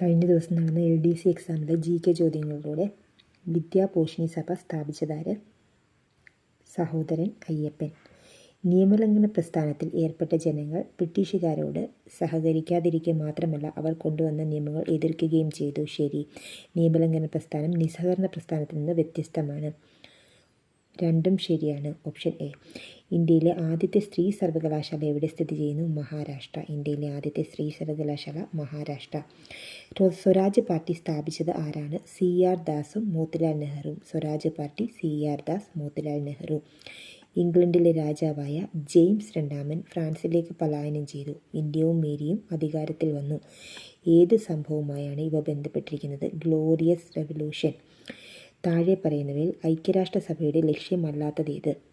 കഴിഞ്ഞ ദിവസം നടന്ന LDC എക്സാമിലെ GK ചോദ്യങ്ങളിലൂടെ വിദ്യാപോഷിണി സഭ സ്ഥാപിച്ചതാര്? സഹോദരൻ അയ്യപ്പൻ. നിയമലംഘന പ്രസ്ഥാനത്തിൽ ഏർപ്പെട്ട ജനങ്ങൾ ബ്രിട്ടീഷുകാരോട് സഹകരിക്കാതിരിക്കുക മാത്രമല്ല, അവർ കൊണ്ടുവന്ന നിയമങ്ങൾ എതിർക്കുകയും ചെയ്തു. ശരി. നിയമലംഘന പ്രസ്ഥാനം നിസ്സഹകരണ പ്രസ്ഥാനത്തിൽ നിന്ന് വ്യത്യസ്തമാണ്. രണ്ടും ശരിയാണ്. Option A. ഇന്ത്യയിലെ ആദ്യത്തെ സ്ത്രീ സർവകലാശാല എവിടെ സ്ഥിതി ചെയ്യുന്നു? മഹാരാഷ്ട്ര. ഇന്ത്യയിലെ ആദ്യത്തെ സ്ത്രീ സർവകലാശാല മഹാരാഷ്ട്ര. സ്വരാജ് പാർട്ടി സ്ഥാപിച്ചത് ആരാണ്? CR ദാസും മോത്തിലാൽ നെഹ്റുവും. Swaraj party CR Das, Motilal Nehru. ഇംഗ്ലണ്ടിലെ രാജാവായ ജെയിംസ് രണ്ടാമൻ ഫ്രാൻസിലേക്ക് പലായനം ചെയ്തു. ഇന്ത്യയും മേരിയും അധികാരത്തിൽ വന്നു. ഏത് സംഭവവുമായാണ് ഇവ ബന്ധപ്പെട്ടിരിക്കുന്നത്? Glorious revolution. താഴെ പറയുന്നവയിൽ ഐക്യരാഷ്ട്രസഭയുടെ ലക്ഷ്യമല്ലാത്തതേത്?